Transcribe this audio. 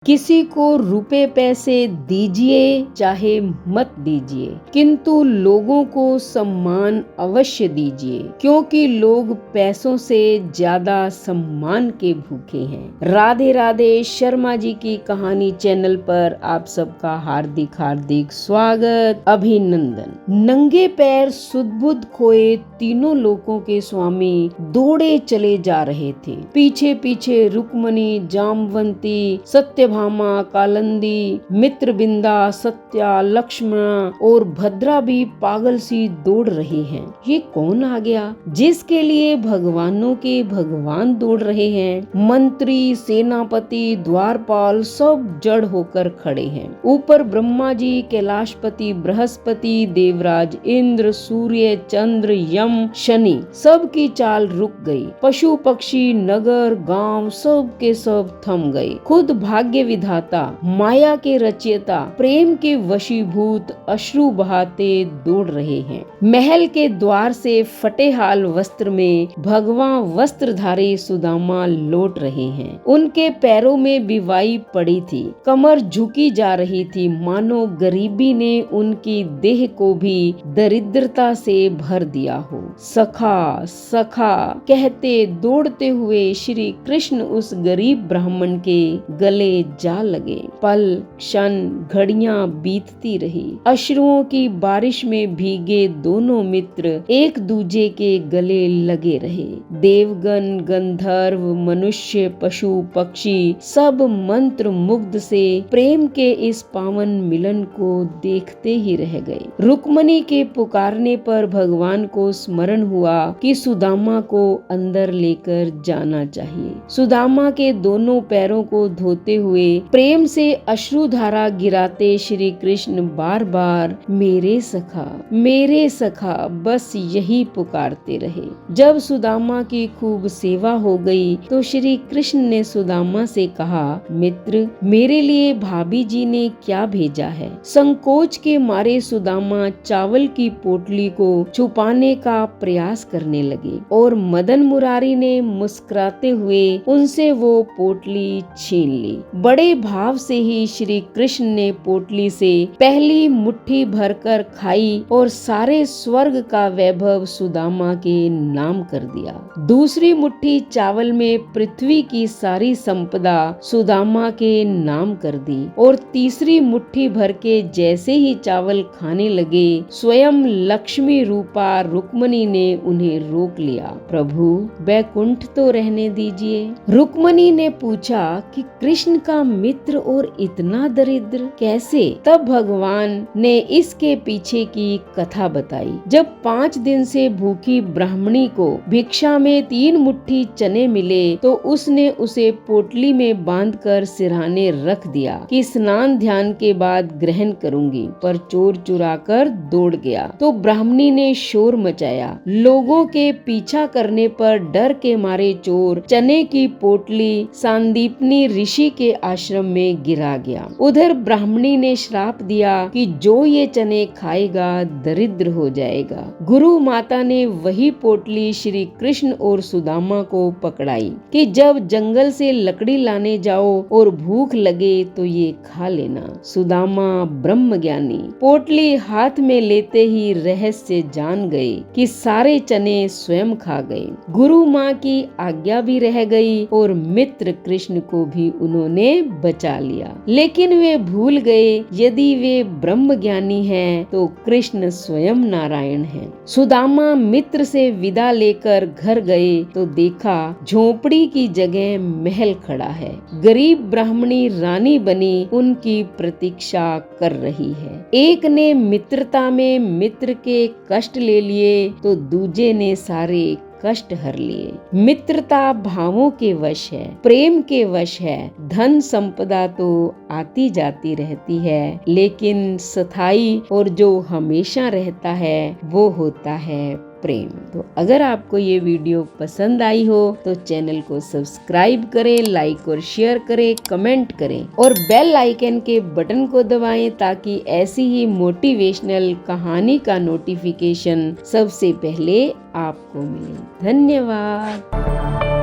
किसी को रुपए पैसे दीजिए चाहे मत दीजिए, किंतु लोगों को सम्मान अवश्य दीजिए, क्योंकि लोग पैसों से ज्यादा सम्मान के भूखे हैं। राधे राधे। शर्मा जी की कहानी चैनल पर आप सबका हार्दिक हार्दिक स्वागत, अभिनंदन। नंगे पैर सुध-बुध खोए तीनों लोकों के स्वामी दौड़े चले जा रहे थे। पीछे पीछे रुक्मणी, जामवंती, सत्यभामा, कालिंदी, मित्रबिंदा, सत्या, लक्ष्मण और भद्रा भी पागल सी दौड़ रही हैं। ये कौन आ गया जिसके लिए भगवानों के भगवान दौड़ रहे हैं? मंत्री, सेनापति, द्वारपाल सब जड़ होकर खड़े हैं। ऊपर ब्रह्मा जी, कैलाशपति बृहस्पति, देवराज इंद्र, सूर्य, चंद्र, यम, शनि, सब की चाल रुक गई। पशु पक्षी, नगर, गांव सब के सब थम गए। खुद भाग्य विधाता, माया के रचयिता, प्रेम के वशीभूत अश्रु बहाते दौड़ रहे हैं। महल के द्वार से फटे हाल वस्त्र में भगवान वस्त्रधारी सुदामा लौट रहे हैं। उनके पैरों में बिवाई पड़ी थी, कमर झुकी जा रही थी, मानो गरीबी ने उनकी देह को भी दरिद्रता से भर दिया हो। सखा सखा कहते दौड़ते हुए श्री कृष्ण उस गरीब ब्राह्मण के गले जा लगे। पल, क्षण, घड़ियां बीतती रही। अश्रुओं की बारिश में भीगे दोनों मित्र एक दूजे के गले लगे रहे। देवगण, गंधर्व, मनुष्य, पशु, पक्षी सब मंत्र मुग्ध से प्रेम के इस पावन मिलन को देखते ही रह गए। रुक्मणी के पुकारने पर भगवान को स्मरण हुआ कि सुदामा को अंदर लेकर जाना चाहिए। सुदामा के दोनों पैरों को धोते हुए प्रेम से अश्रुधारा गिराते श्री कृष्ण बार बार मेरे सखा बस यही पुकारते रहे। जब सुदामा की खूब सेवा हो गई तो श्री कृष्ण ने सुदामा से कहा, मित्र, मेरे लिए भाभी जी ने क्या भेजा है? संकोच के मारे सुदामा चावल की पोटली को छुपाने का प्रयास करने लगे और मदन मुरारी ने मुस्कुराते हुए उनसे वो पोटली छीन ली। बड़े भाव से ही श्री कृष्ण ने पोटली से पहली मुट्ठी भरकर खाई और सारे स्वर्ग का वैभव सुदामा के नाम कर दिया। दूसरी मुट्ठी चावल में पृथ्वी की सारी संपदा सुदामा के नाम कर दी और तीसरी मुट्ठी भर के जैसे ही चावल खाने लगे, स्वयं लक्ष्मी रूपा रुक्मणी ने उन्हें रोक लिया। प्रभु, वैकुंठ तो रहने दीजिए। रुक्मणी ने पूछा कि कृष्ण का मित्र और इतना दरिद्र कैसे? तब भगवान ने इसके पीछे की कथा बताई। जब 5 दिन से भूखी ब्राह्मणी को भिक्षा में 3 मुट्ठी चने मिले तो उसने उसे पोटली में बांधकर सिरहाने रख दिया कि स्नान ध्यान के बाद ग्रहण करूंगी, पर चोर चुरा कर दौड़ गया तो ब्राह्मणी ने शोर मचाया। लोगों के पीछा करने पर डर के मारे चोर चने की पोटली सांदीपनी ऋषि के आश्रम में गिरा गया। उधर ब्राह्मणी ने श्राप दिया कि जो ये चने खाएगा दरिद्र हो जाएगा। गुरु माता ने वही पोटली श्री कृष्ण और सुदामा को पकड़ाई कि जब जंगल से लकड़ी लाने जाओ और भूख लगे तो ये खा लेना। सुदामा ब्रह्म ज्ञानी पोटली हाथ में लेते ही रहस्य जान गए कि सारे चने स्वयं खा गए। गुरु माँ की आज्ञा भी रह गई और मित्र कृष्ण को भी उन्होंने बचा लिया। लेकिन वे भूल गए, यदि वे ब्रह्म ज्ञानी हैं तो कृष्ण स्वयं नारायण हैं। सुदामा मित्र से विदा लेकर घर गए तो देखा झोपड़ी की जगह महल खड़ा है। गरीब ब्राह्मणी रानी बनी उनकी प्रतीक्षा कर रही है। एक ने मित्रता में मित्र के कष्ट ले लिए तो दूजे ने सारे कष्ट हर लिए। मित्रता भावों के वश है, प्रेम के वश है। धन संपदा तो आती जाती रहती है, लेकिन स्थायी और जो हमेशा रहता है वो होता है प्रेम। तो अगर आपको ये वीडियो पसंद आई हो तो चैनल को सब्सक्राइब करें, लाइक और शेयर करें, कमेंट करें और बेल आइकन के बटन को दबाएं ताकि ऐसी ही मोटिवेशनल कहानी का नोटिफिकेशन सबसे पहले आपको मिले। धन्यवाद।